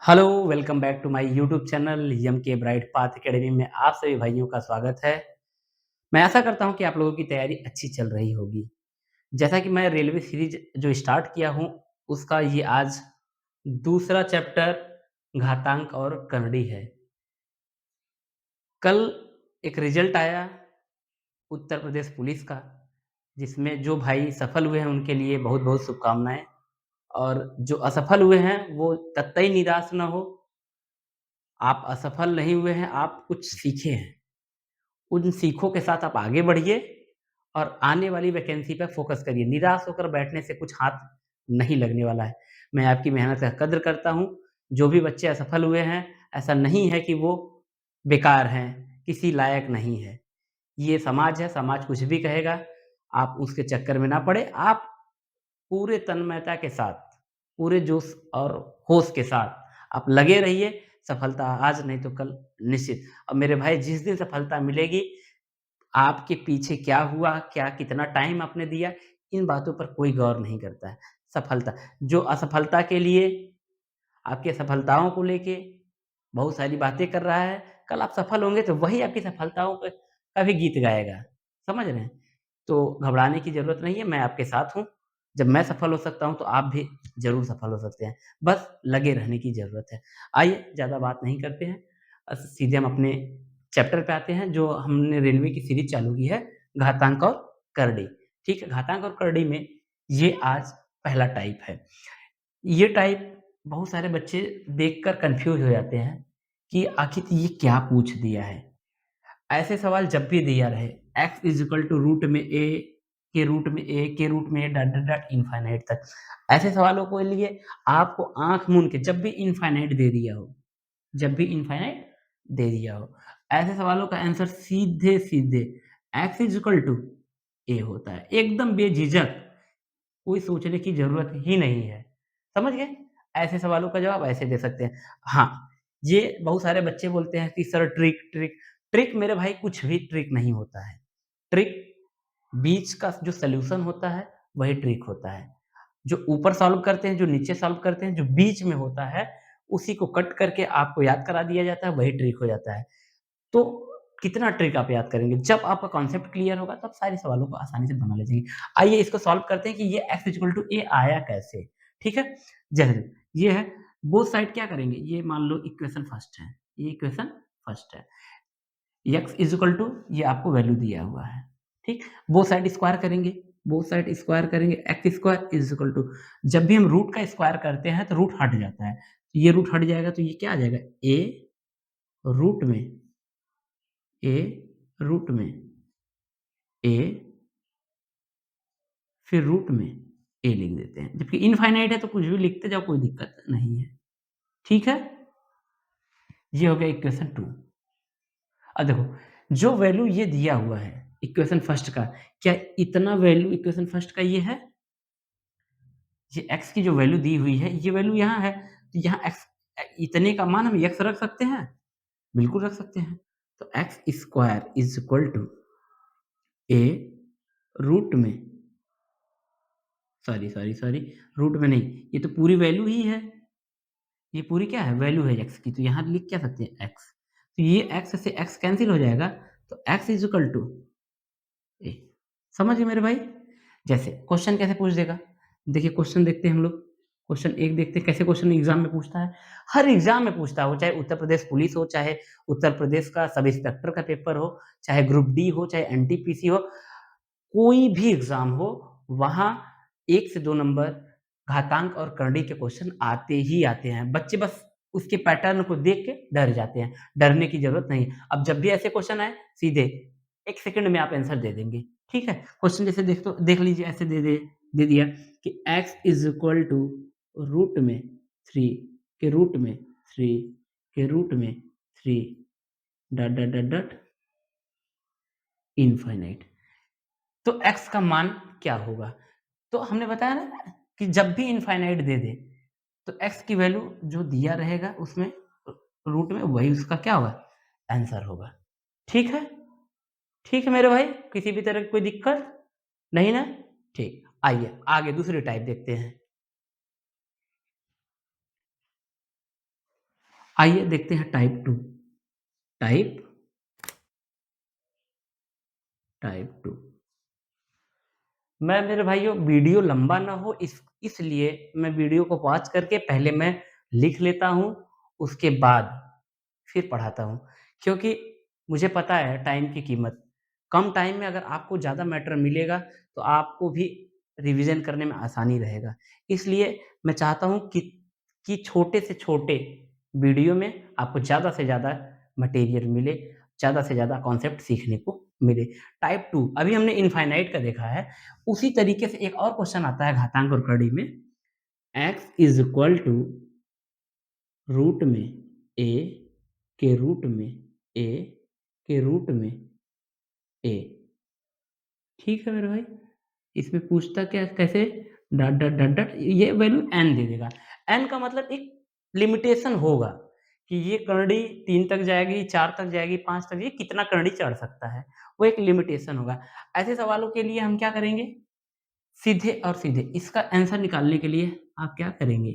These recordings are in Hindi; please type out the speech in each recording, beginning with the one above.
Hello, welcome back to my YouTube channel यम के ब्राइट पाथ अकेडमी में आप सभी भाइयों का स्वागत है। मैं आशा करता हूँ कि आप लोगों की तैयारी अच्छी चल रही होगी। जैसा कि मैं रेलवे सीरीज़ जो स्टार्ट किया हूँ, उसका ये आज दूसरा चैप्टर घातांक और करड़ी है। कल एक रिज़ल्ट आया उत्तर प्रदेश पुलिस का, जिसमें जो भाई सफल हुए हैं उनके लिए बहुत-बहुत शुभकामनाएँ और जो असफल हुए हैं वो कतई निराश ना हो। आप असफल नहीं हुए हैं, आप कुछ सीखे हैं। उन सीखों के साथ आप आगे बढ़िए और आने वाली वैकेंसी पे फ़ोकस करिए। निराश होकर बैठने से कुछ हाथ नहीं लगने वाला है। मैं आपकी मेहनत का कद्र करता हूँ। जो भी बच्चे असफल हुए हैं, ऐसा नहीं है कि वो बेकार हैं, किसी लायक नहीं है। ये समाज है, समाज कुछ भी कहेगा, आप उसके चक्कर में ना पड़े। आप पूरे तन्मयता के साथ, पूरे जोश और होश के साथ आप लगे रहिए, सफलता आज नहीं तो कल निश्चित। और मेरे भाई जिस दिन सफलता मिलेगी, आपके पीछे क्या हुआ, क्या कितना टाइम आपने दिया, इन बातों पर कोई गौर नहीं करता है। सफलता जो असफलता के लिए, आपकी सफलताओं को लेके बहुत सारी बातें कर रहा है, कल आप सफल होंगे तो वही आपकी सफलताओं पे का भी गीत गाएगा। समझ रहे हैं? तो घबराने की ज़रूरत नहीं है, मैं आपके साथ हूँ। जब मैं सफल हो सकता हूँ, तो आप भी ज़रूर सफल हो सकते हैं। बस लगे रहने की ज़रूरत है। आइए ज़्यादा बात नहीं करते हैं, सीधे हम अपने चैप्टर पे आते हैं, जो हमने रेलवे की सीरीज़ चालू की है, घातांक और करड़ी। ठीक है? घातांक और करड़ी में ये आज पहला टाइप है। ये टाइप बहुत सारे बच्चे देखकर कन्फ्यूज़ हो जाते हैं कि आखिर ये क्या पूछ दिया है। ऐसे सवाल जब भी दिया रहे, x is equal to root में a के रूट में a के रूट में डॉट डॉट डॉट इनफाइनाइट तक। ऐसे सवालों के लिए आपको आँख मूंद के जब भी इनफाइनाइट दे दिया हो, जब भी इनफाइनाइट दे दिया हो, ऐसे सवालों का आंसर सीधे-सीधे x is equal to a होता है। एकदम बेझिझक, कोई सोचने की ज़रूरत ही नहीं है। समझ गए? ऐसे सवालों का जवाब ऐसे दे सकते हैं। हाँ, ये बहुत सारे बच्चे बोलते हैं कि सर ट्रिक, ट्रिक। ट्रिक मेरे भाई कुछ भी ट्रिक नहीं होता है। ट्रिक बीच का जो सॉल्यूशन होता है, वही ट्रिक होता है। जो ऊपर सॉल्व करते हैं, जो नीचे सॉल्व करते हैं, जो बीच में होता है, उसी को कट करके आपको याद करा दिया जाता है, वही ट्रिक हो जाता है। तो कितना ट्रिक आप याद करेंगे? जब आपका कॉन्सेप्ट क्लियर होगा, तब सारे सवालों को आसानी से बना लीजिए। आइए इसको सॉल्व करते हैं कि ये x इक्वल टू a आया कैसे? ठीक है? जैसे ये है, बोथ साइड क्या करेंगे? ये मान लो इक्वेशन फर्स्ट है, ये इक्वेशन फर्स्ट है। x इज़ इक्वल टू ये आपको वैल्यू दिया हुआ है, ठीक? बोथ साइड स्क्वायर करेंगे, बोथ साइड स्क्वायर करेंगे, x square is equal to जब भी हम रूट का स्क्वायर करते हैं, तो रूट हट जाता है। ये रूट हट जाएगा, तो ये क्या आ जाएगा? a रूट में a रूट में a फिर रूट में a लिख देते हैं। जबकि इनफाइनाइट है तो कुछ भी लिखते जाओ, कोई दिक्कत नहीं है। ठीक है? ये हो गया इक्वेशन 2। अब देखो, जो वैल्यू ये दिया हुआ है इक्वेशन फर्स्ट का, क्या इतना वैल्यू इक्वेशन फर्स्ट का ये है? ये x की जो वैल्यू दी हुई है, ये वैल्यू यहाँ है, तो यहाँ x इतने का मान हम x रख सकते हैं? बिल्कुल रख सकते हैं। तो x square is equal to a root में सॉरी, रूट में नहीं, ये तो पूरी वैल्यू ही है। ये पूरी क्या है? वैल्यू है x की, तो यहाँ लिख क्या सकते हैं x। तो ये x से x कैंसल हो जाएगा, तो x is equal to a। समझ गए मेरे भाई? जैसे क्वेश्चन कैसे पूछ देगा? देखिए क्वेश्चन देखते हैं हम लोग। क्वेश्चन 1 देखते हैं कैसे क्वेश्चन एग्ज़ाम में पूछता है। हर एग्ज़ाम में पूछता है, वो चाहे उत्तर प्रदेश पुलिस हो, चाहे उत्तर प्रदेश का सब इंस्पेक्टर का पेपर हो, चाहे ग्रुप डी हो, चाहे एनटीपीसी हो, कोई भी एग्ज़ाम हो, वहाँ 1 से 2 नंबर घातांक और करणी के क्वेश्चन आते ही आते हैं। बच्चे बस उसके पैटर्न को देख के डर जाते हैं, डरने की ज़रूरत नहीं। अब जब भी ऐसे क्वेश्चन आए, सीधे 1 सेकंड में आप आंसर दे देंगे, ठीक है? क्वेश्चन जैसे देख लीजिए, ऐसे दे दिया कि x is equal to root में 3 के रूट में 3 के रूट में 3 dot, dot, dot, dot infinite. तो x का मान क्या होगा? तो हमने बताया ना कि जब भी इनफाइनाइट दे दे, तो x की वैल्यू जो दिया रहेगा उसमें रूट में वही उसका क्या होगा? आंसर होगा। ठीक है? ठीक है मेरे भाई? किसी भी तरह की कोई दिक्कत? नहीं ना? ठीक। आइए आगे दूसरी टाइप देखते हैं। आइए देखते हैं टाइप 2। Type type 2। मैं मेरे भाइयों वीडियो लंबा ना हो इसलिए मैं वीडियो को पॉज़ करके पहले मैं लिख लेता हूँ, उसके बाद फिर पढ़ाता हूँ। क्योंकि मुझे पता है टाइम की कीमत। कम टाइम में अगर आपको ज़्यादा मैटर मिलेगा, तो आपको भी रिवीज़न करने में आसानी रहेगा। इसलिए मैं चाहता हूँ कि छोटे से छोटे वीडियो में आपको ज़्यादा से ज़्यादा मटेरियल मिले, ज़्यादा से ज़्यादा कॉन्सेप्ट सीखने को मिले। टाइप 2 अभी हमने इनफ़ाइनाइट का देखा है, उसी तरीके से एक और क्वेश्चन आता है घातांक और कड़ी में, x is equal to root में a के रूट में a के रूट में a। ठीक है मेरे भाई? इसमें पूछता क्या कैसे डॉट, डॉट, डॉट, डॉट ये वैल्यू n दे देगा। n का मतलब एक लिमिटेशन होगा कि ये करड़ी 3 तक जाएगी, 4 तक जाएगी, 5 तक ये कितना करड़ी चढ़ सकता है, वो एक लिमिटेशन होगा। ऐसे सवालों के लिए हम क्या करेंगे? सीधे और सीधे इसका आंसर निकालने के लिए आप क्या करेंगे?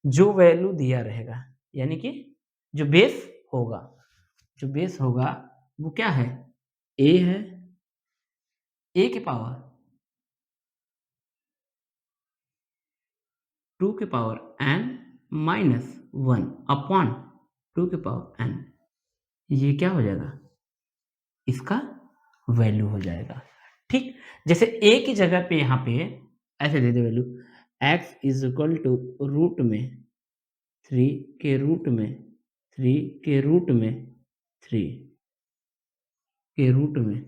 जो वैल्यू दिया रहेगा, यानी कि जो बेस होगा, जो बेस होगा वो क्या है? a है, a की पावर 2 की पावर n माइनस 1 अपॉन 2 की पावर n। ये क्या हो जाएगा? इसका वैल्यू हो जाएगा। ठीक? जैसे a की जगह पे यहाँ पे ऐसे दे दे value x is equal to root में 3 के रूट में 3 के रूट में 3 के रूट में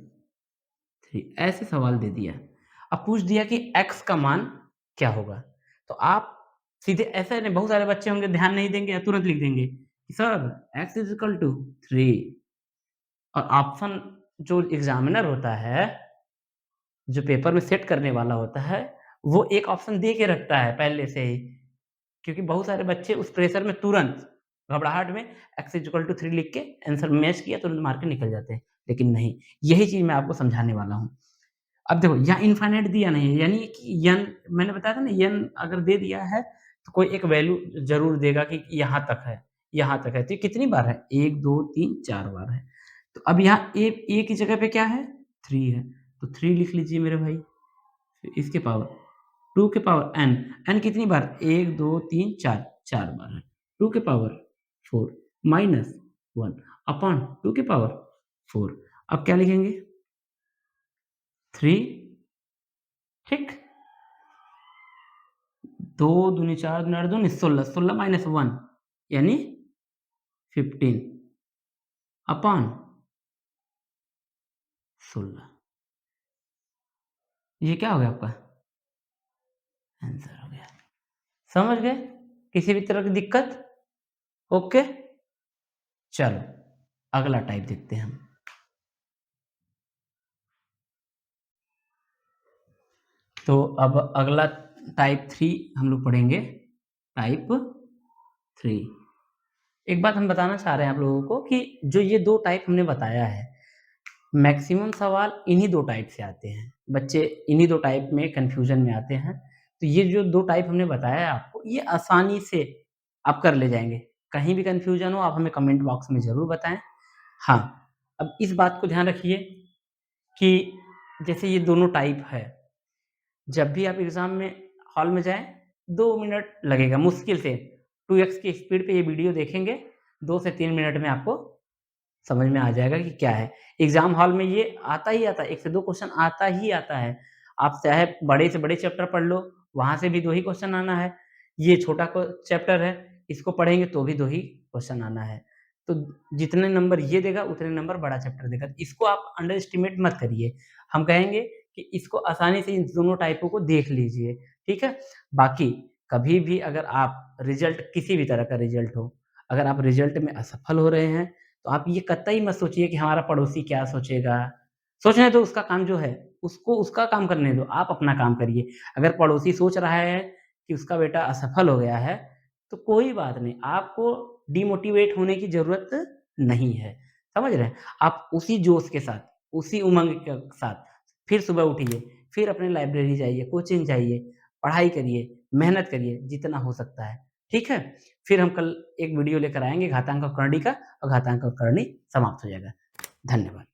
3 ऐसे सवाल दे दिया। अब पूछ दिया कि x का मान क्या होगा? तो आप सीधे ऐसे नहीं, बहुत सारे बच्चे होंगे ध्यान नहीं देंगे या तुरंत लिख देंगे कि sir x is equal to 3 और ऑप्शन जो एग्ज़ामिनर होता है, जो पेपर में सेट करने वाला होता है, वो एक ऑप्शन दे के रखता है पहले से ही। क्योंकि बहुत सारे बच्चे उस प्रेशर में तुरंत घबराहट में x इक्वल टू 3 लिख के आंसर मैच किया तुरंत मार के निकल जाते हैं। लेकिन नहीं, यही चीज़ मैं आपको समझाने वाला हूँ। अब देखो यहाँ इनफाइनाइट दिया नहीं है, यानी कि n मैंने बताया था ना n अगर दे दिया है तो कोई एक वैल्यू ज़रूर देगा कि यहाँ तक है, यहाँ तक है। तो ये कितनी बार है? 1, 2, 3, 4 बार है। तो अब यहाँ a की जगह पे क्या है? 3 है। तो 3 लिख लीजिए मेरे भाई। फिर इसके पावर 2 के पावर n, n कितनी बार? 1, 2, 3, 4, 4 बार है। 2 के पावर 4 माइनस 1 अपॉन 2 के पावर 4। अब क्या लिखेंगे? 3 ठीक? 2 दूनी 4 दूनी 8 दूनी 16, 16 माइनस 1 यानी 15 अपॉन 16। ये क्या हो गया आपका? आंसर हो गया। समझ गए? किसी भी तरह की दिक्कत? ओके? चलो, अगला टाइप देखते हैं हम। तो अब अगला टाइप 3 हम लोग पढ़ेंगे। टाइप 3। एक बात हम बताना चाह रहे हैं आप लोगों को कि जो ये 2 टाइप हमने बताया है, मैक्सिमम सवाल इन्हीं 2 टाइप से आते हैं। बच्चे इन्हीं 2 टाइप में कन्फ्यूज़न में आते हैं। तो ये जो 2 टाइप हमने बताया है आपको, ये आसानी से आप कर ले जाएँगे। कहीं भी कन्फ्यूज़न हो, आप हमें कमेंट बॉक्स में ज़रूर बताएँ। हाँ, अब इस बात को ध्यान रखिए कि जैसे ये दोनों टाइप है, जब भी आप एग्ज़ाम में हॉल में जाएँ, 2 मिनट लगेगा मुश्किल से। 2x की स्पीड पे ये वीडियो देखेंगे, 2 से 3 मिनट में आपको समझ में आ जाएगा कि क्या है। एग्ज़ाम हॉल में ये आता ही आता है, 1 से 2 क्वेश्चन आता ही आता है। आप चाहे बड़े से बड़े चैप्टर पढ़ लो, वहाँ से भी 2 ही क्वेश्चन आना है। ये छोटा चैप्टर है, इसको पढ़ेंगे तो भी 2 ही क्वेश्चन आना है। तो जितने नंबर ये देगा, उतने नंबर बड़ा चैप्टर देगा। इसको आप अंडर एस्टिमेट मत करिए। हम कहेंगे कि इसको आसानी से इन दोनों टाइपों को देख लीजिए, ठीक है? बाकी कभी भी अगर आप रिज़ल्ट किसी भी तरह का रिज़ल्ट हो, अगर आप रिज़ल्ट में असफल हो रहे हैं, तो आप ये कतई मत सोचिए कि हमारा पड़ोसी क्या सोचेगा। सोचने दो उसका काम जो है, उसको उसका काम करने दो, आप अपना काम करिए। अगर पड़ोसी सोच रहा है कि उसका बेटा असफल हो गया है, तो कोई बात नहीं, आपको डिमोटिवेट होने की ज़रूरत नहीं है। समझ रहे हैं? आप उसी जोश के साथ, उसी उमंग के साथ फिर सुबह उठिए, फिर अपने लाइब्रेरी जाइए, कोचिंग जाइए, पढ़ाई करिए, मेहनत करिए जितना हो सकता है। ठीक है? फिर हम कल एक वीडियो लेकर आएँगे घातांक और करणी का और घातांक और करणी समाप्त हो जाएगा। धन्यवाद।